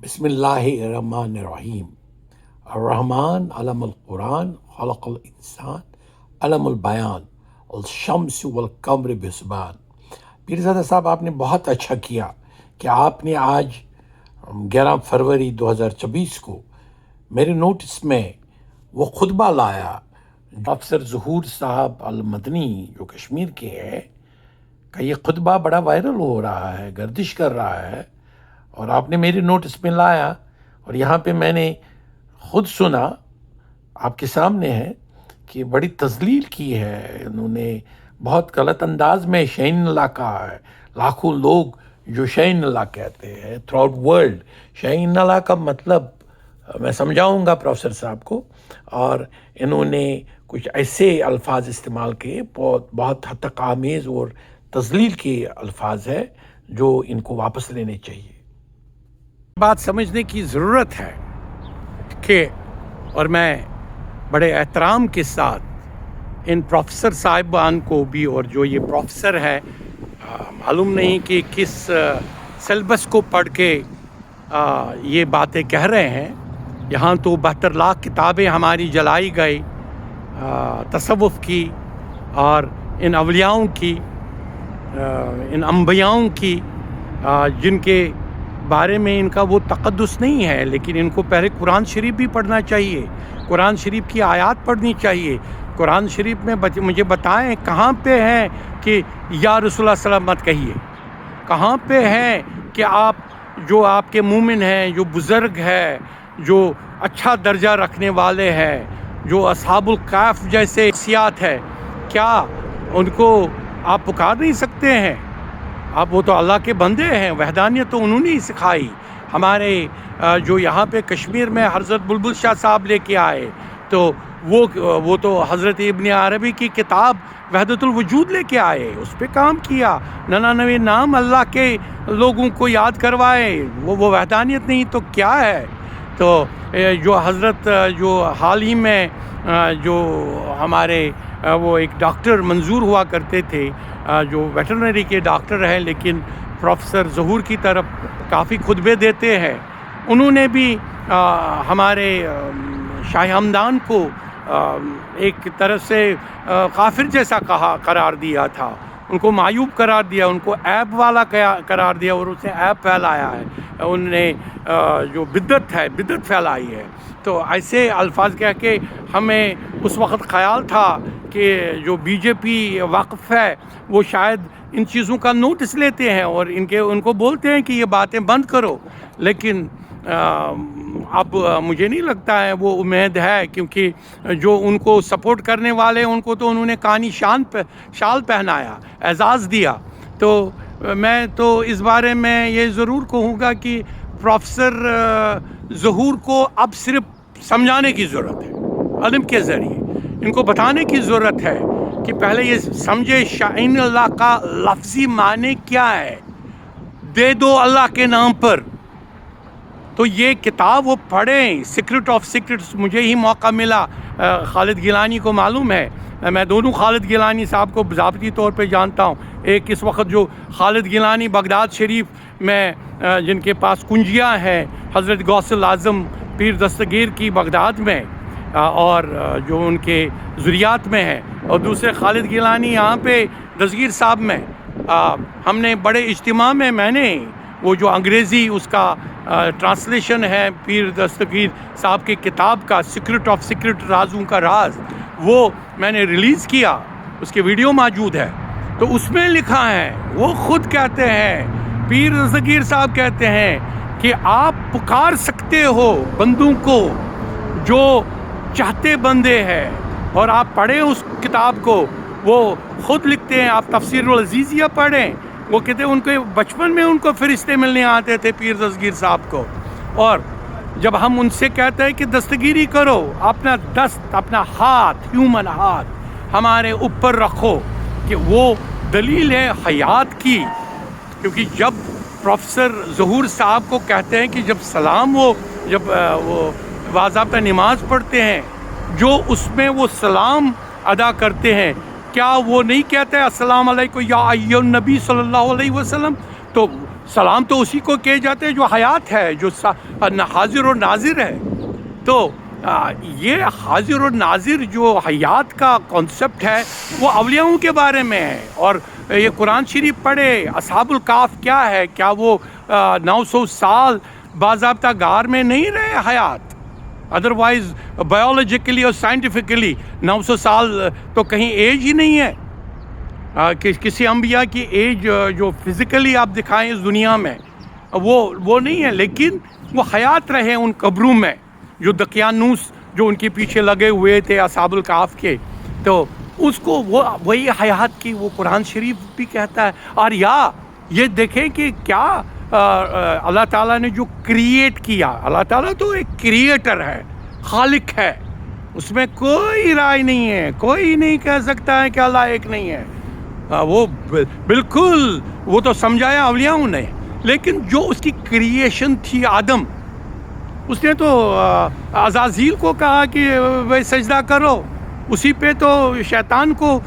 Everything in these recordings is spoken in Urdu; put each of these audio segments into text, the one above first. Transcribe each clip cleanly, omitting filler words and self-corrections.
بسم اللہ الرحمن الرحیم۔ الرحمن علم القرآن خلق الانسان علم البیان الشمس والقمر بحسبان۔ پیرزادہ صاحب، آپ نے بہت اچھا کیا کہ آپ نے آج 11 فروری 2024 کو میرے نوٹس میں وہ خطبہ لایا افسر ظہور صاحب المدنی جو کشمیر کے ہیں کا یہ خطبہ بڑا وائرل ہو رہا ہے، گردش کر رہا ہے، اور آپ نے میرے نوٹس میں لایا اور یہاں پہ میں نے خود سنا، آپ کے سامنے ہے کہ بڑی تذلیل کی ہے انہوں نے، بہت غلط انداز میں شاہین اللہ کہا ہے۔ لاکھوں لوگ جو شاہین اللہ کہتے ہیں تھرو آؤٹ ورلڈ، شاہین اللہ کا مطلب میں سمجھاؤں گا پروفیسر صاحب کو، اور انہوں نے کچھ ایسے الفاظ استعمال کیے بہت حد تک آمیز اور تذلیل کے الفاظ ہے جو ان کو واپس لینے چاہیے۔ بات سمجھنے کی ضرورت ہے کہ، اور میں بڑے احترام کے ساتھ ان پروفیسر صاحبان کو بھی، اور جو یہ پروفیسر ہے معلوم نہیں کہ کس سلیبس کو پڑھ کے یہ باتیں کہہ رہے ہیں۔ یہاں تو 72 لاکھ کتابیں ہماری جلائی گئی تصوف کی، اور ان اولیاؤں کی، ان انبیاؤں کی جن کے بارے میں ان کا وہ تقدس نہیں ہے، لیکن ان کو پہلے قرآن شریف بھی پڑھنا چاہیے، قرآن شریف کی آیات پڑھنی چاہیے۔ قرآن شریف میں مجھے بتائیں کہاں پہ ہے کہ یا رسول اللہ صلی اللہ علیہ وسلم مت کہیے، کہاں پہ ہے کہ آپ جو آپ کے مومن ہیں، جو بزرگ ہے، جو اچھا درجہ رکھنے والے ہیں، جو اصحاب الکہف جیسے شخصیات ہے، کیا ان کو آپ پکار نہیں سکتے ہیں؟ اب وہ تو اللہ کے بندے ہیں، وحدانیت تو انہوں نے ہی سکھائی۔ ہمارے جو یہاں پہ کشمیر میں حضرت بلبل شاہ صاحب لے کے آئے، تو وہ تو حضرت ابن عربی کی کتاب وحدت الوجود لے کے آئے، اس پہ کام کیا، 99 نام اللہ کے لوگوں کو یاد کروائے۔ وہ وحدانیت نہیں تو کیا ہے؟ تو جو حضرت جو حال ہی میں جو ہمارے وہ ایک ڈاکٹر منظور ہوا کرتے تھے، جو ویٹرنری کے ڈاکٹر ہیں لیکن پروفیسر ظہور کی طرف کافی خطبے دیتے ہیں، انہوں نے بھی ہمارے شاہ ہمدان کو ایک طرف سے کافر جیسا قرار دیا تھا، ان کو معیوب قرار دیا، ان کو عیب والا قرار دیا، اور اسے عیب پھیلایا ہے، ان نے جو بدعت ہے بدعت پھیلائی ہے۔ تو ایسے الفاظ کہہ کے ہمیں اس وقت خیال تھا کہ جو بی جے پی واقف ہے وہ شاید ان چیزوں کا نوٹس لیتے ہیں اور ان کو بولتے ہیں کہ یہ باتیں بند کرو، لیکن اب مجھے نہیں لگتا ہے وہ امید ہے، کیونکہ جو ان کو سپورٹ کرنے والے ان کو تو انہوں نے کانی شال پہنایا، اعزاز دیا۔ تو میں تو اس بارے میں یہ ضرور کہوں گا کہ پروفیسر ظہور کو اب صرف سمجھانے کی ضرورت ہے، علم کے ذریعے ان کو بتانے کی ضرورت ہے کہ پہلے یہ سمجھے شاہین اللہ کا لفظی معنی کیا ہے، دے دو اللہ کے نام پر۔ تو یہ کتاب وہ پڑھیں، سیکرٹ آف سیکرٹس، مجھے ہی موقع ملا، خالد گیلانی کو معلوم ہے، میں دونوں خالد گیلانی صاحب کو ذاتی طور پہ جانتا ہوں۔ ایک اس وقت جو خالد گیلانی بغداد شریف میں جن کے پاس کنجیاں ہیں حضرت غوث الاعظم پیر دستگیر کی بغداد میں، اور جو ان کے ذریات میں ہیں، اور دوسرے خالد گیلانی یہاں پہ دستگیر صاحب میں۔ ہم نے بڑے اجتماع میں میں نے وہ جو انگریزی اس کا ٹرانسلیشن ہے پیر دستگیر صاحب کی کتاب کا، سیکرٹ آف سیکرٹ، رازوں کا راز، وہ میں نے ریلیز کیا، اس کی ویڈیو موجود ہے۔ تو اس میں لکھا ہے، وہ خود کہتے ہیں، پیر دستگیر صاحب کہتے ہیں کہ آپ پکار سکتے ہو بندوں کو جو چاہتے بندے ہیں، اور آپ پڑھیں اس کتاب کو، وہ خود لکھتے ہیں، آپ تفسیر العزیزیہ پڑھیں، وہ کہتے ہیں ان کے بچپن میں ان کو فرشتے ملنے آتے تھے پیر دستگیر صاحب کو، اور جب ہم ان سے کہتے ہیں کہ دستگیری کرو، اپنا دست، اپنا ہاتھ، ہیومن ہاتھ ہمارے اوپر رکھو، کہ وہ دلیل ہے حیات کی۔ کیونکہ جب پروفیسر ظہور صاحب کو کہتے ہیں کہ جب سلام جب وہ باضابطہ نماز پڑھتے ہیں، جو اس میں وہ سلام ادا کرتے ہیں، کیا وہ نہیں کہتے السلام علیکم یا ایھا النبی صلی اللہ علیہ وسلم؟ تو سلام تو اسی کو کہے جاتے ہیں جو حیات ہے، جو حاضر و ناظر ہے. تو یہ حاضر و ناظر جو حیات کا کانسیپٹ ہے وہ اولیاؤں کے بارے میں ہے. اور یہ قرآن شریف پڑھے، اصحاب الکاف کیا ہے؟ کیا وہ 900 سال باضابطہ غار میں نہیں رہے حیات؟ ادروائز بایولوجیکلی اور سائنٹیفکلی 900 سال تو کہیں ایج ہی نہیں ہے. کسی انبیاء کی ایج جو فزیکلی آپ دکھائیں اس دنیا میں وہ نہیں ہے، لیکن وہ حیات رہے ان قبروں میں جو دقیانوس جو ان کے پیچھے لگے ہوئے تھے اصحاب الکاف کے. تو اس کو وہی حیات کی وہ قرآن شریف بھی کہتا ہے. اور یہ دیکھیں کہ کیا اللہ تعالیٰ نے جو کریٹ کیا، اللہ تعالیٰ تو ایک کریٹر ہے، خالق ہے، اس میں کوئی رائے نہیں ہے. کوئی نہیں کہہ سکتا ہے کہ اللہ ایک نہیں ہے. وہ بالکل وہ تو سمجھایا اولیاؤں نے. لیکن جو اس کی کریشن تھی آدم، اس نے تو عزازیل کو کہا کہ وہ سجدہ کرو. اسی پہ تو شیطان کو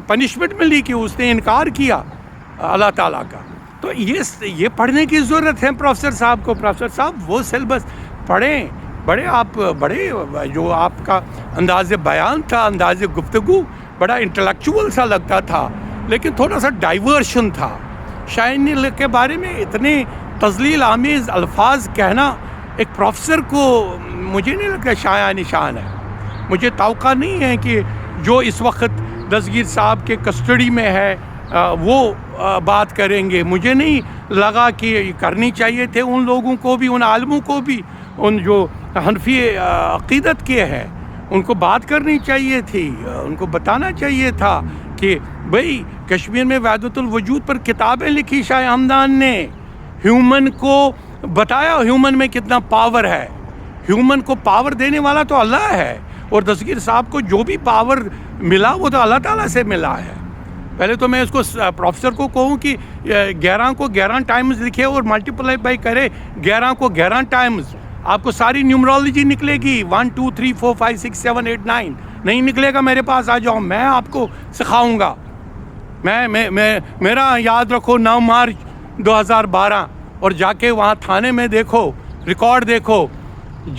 پنشمنٹ ملی کہ اس نے انکار کیا اللہ تعالیٰ کا. تو یہ پڑھنے کی ضرورت ہے پروفیسر صاحب کو. پروفیسر صاحب وہ سیلبس پڑھیں. بڑے جو آپ کا انداز بیان تھا، انداز گفتگو بڑا انٹلیکچوئل سا لگتا تھا، لیکن تھوڑا سا ڈائیورشن تھا. شاعری کے بارے میں اتنے تضلیل آمیز الفاظ کہنا ایک پروفیسر کو مجھے نہیں لگتا شایع نشان ہے. مجھے توقع نہیں ہے کہ جو اس وقت دستگیر صاحب کے کسٹڈی میں ہے وہ بات کریں گے. مجھے نہیں لگا کہ کرنی چاہیے تھے ان لوگوں کو بھی، ان عالموں کو بھی، ان جو حنفی عقیدت کے ہیں ان کو بات کرنی چاہیے تھی. ان کو بتانا چاہیے تھا کہ بھئی کشمیر میں وحدت الوجود پر کتابیں لکھی شاہ ہمدان نے، ہیومن کو بتایا ہیومن میں کتنا پاور ہے. ہیومن کو پاور دینے والا تو اللہ ہے، اور دستگیر صاحب کو جو بھی پاور ملا وہ تو اللہ تعالیٰ سے ملا ہے. پہلے تو میں اس کو پروفیسر کو کہوں کہ 11 کو 11 ٹائمز لکھے اور ملٹیپلائی بائی کرے 11 کو 11 ٹائمز. آپ کو ساری نیومرولوجی نکلے گی. 1 2 3 4 5 6 7 8 9 نہیں نکلے گا میرے پاس آ جاؤ، میں آپ کو سکھاؤں گا. میرا یاد رکھو 9 مارچ 2012 اور جا کے وہاں تھانے میں دیکھو، ریکارڈ دیکھو.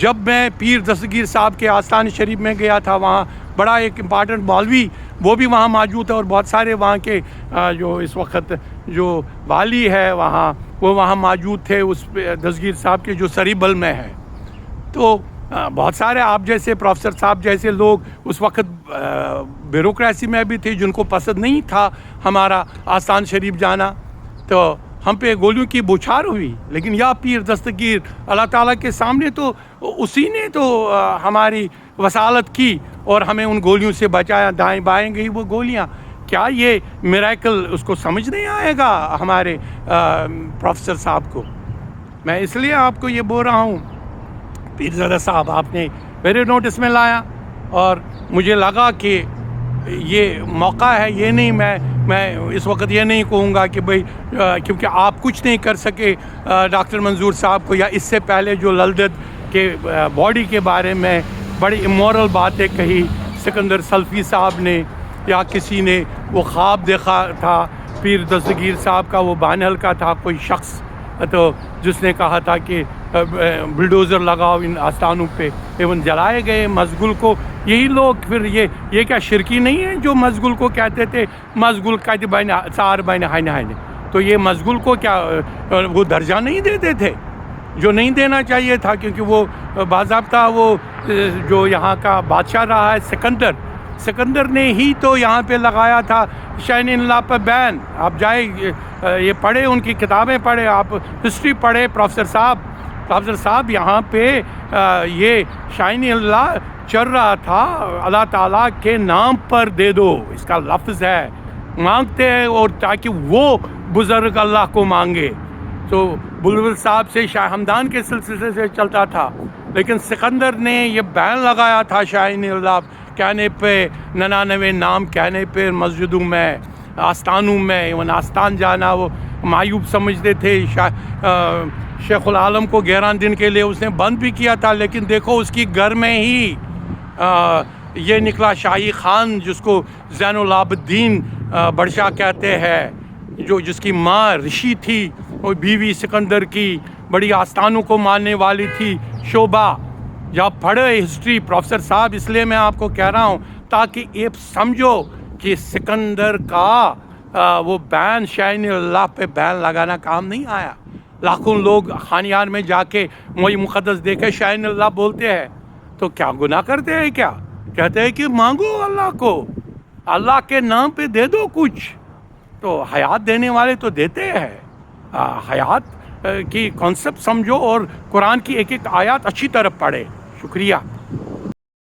جب میں پیر دستگیر صاحب کے آستان شریف میں گیا تھا، وہاں بڑا ایک امپارٹنٹ مولوی وہ بھی وہاں موجود ہے، اور بہت سارے وہاں کے جو اس وقت جو والی ہے وہاں وہ وہاں موجود تھے اس دستگیر صاحب کے جو سریبل میں ہے. تو بہت سارے آپ جیسے پروفیسر صاحب جیسے لوگ اس وقت بیوروکریسی میں بھی تھے جن کو پسند نہیں تھا ہمارا آستان شریف جانا. تو ہم پہ گولیوں کی بوچھار ہوئی، لیکن یا پیر دستگیر اللہ تعالیٰ کے سامنے تو اسی نے تو ہماری وصالت کی اور ہمیں ان گولیوں سے بچایا. دائیں بائیں گئی وہ گولیاں. کیا یہ میریکل اس کو سمجھ نہیں آئے گا ہمارے پروفیسر صاحب کو؟ میں اس لیے آپ کو یہ بول رہا ہوں پیرزادہ صاحب آپ نے میرے نوٹس میں لایا، اور مجھے لگا کہ یہ موقع ہے. یہ نہیں میں اس وقت یہ نہیں کہوں گا کہ بھئی کیونکہ آپ کچھ نہیں کر سکے ڈاکٹر منظور صاحب کو، یا اس سے پہلے جو للدت کے باڈی کے بارے میں بڑی امورل باتیں کہی سکندر سلفی صاحب نے، یا کسی نے وہ خواب دیکھا تھا پیر دستگیر صاحب کا، وہ بانہل کا تھا کوئی شخص تو جس نے کہا تھا کہ بلڈوزر لگاؤ ان آستانوں پہ، ایون جلائے گئے مزگل کو. یہی لوگ پھر یہ کیا شرکی نہیں ہے جو مزگل کو کہتے تھے مزگل کا بین سار بین ہائن ہائن؟ تو یہ مزگل کو کیا وہ درجہ نہیں دیتے تھے جو نہیں دینا چاہیے تھا؟ کیونکہ وہ باضابطہ وہ جو یہاں کا بادشاہ رہا ہے سکندر نے ہی تو یہاں پہ لگایا تھا شاہین اللہ پہ بین. آپ جائے یہ پڑھے، ان کی کتابیں پڑھے، آپ ہسٹری پڑھے. پروفیسر صاحب یہاں پہ یہ شاہین اللہ چل رہا تھا اللہ تعالیٰ کے نام پر دے دو، اس کا لفظ ہے مانگتے ہیں، اور تاکہ وہ بزرگ اللہ کو مانگے. تو بلبل صاحب سے شاہ ہمدان کے سلسلے سے چلتا تھا، لیکن سکندر نے یہ بین لگایا تھا شاہین اللہ کہنے پہ، 99 نام کہنے پہ مسجدوں میں آستانوں میں. ایون آستان جانا وہ معیوب سمجھتے تھے. شیخ العالم کو 11 دن کے لیے اس نے بند بھی کیا تھا، لیکن دیکھو اس کی گھر میں ہی یہ نکلا شاہی خان جس کو زین العابدین بڑشاہ کہتے ہیں، جس کی ماں رشی تھی. وہ بیوی سکندر کی بڑی آستانوں کو ماننے والی تھی شوبا. جب پڑھے ہسٹری پروفیسر صاحب، اس لیے میں آپ کو کہہ رہا ہوں تاکہ یہ سمجھو کہ سکندر کا وہ بین شاہین اللہ پہ بین لگانا کام نہیں آیا. لاکھوں لوگ خانیار میں جا کے وہی مقدس دیکھے شاہین اللہ بولتے ہیں تو کیا گناہ کرتے ہیں؟ کیا کہتے ہیں کہ مانگو اللہ کو، اللہ کے نام پہ دے دو کچھ. تو حیات دینے والے تو دیتے ہیں. حیات کی کانسیپٹ سمجھو اور قرآن کی ایک ایک آیات اچھی طرح پڑھے. شکریہ.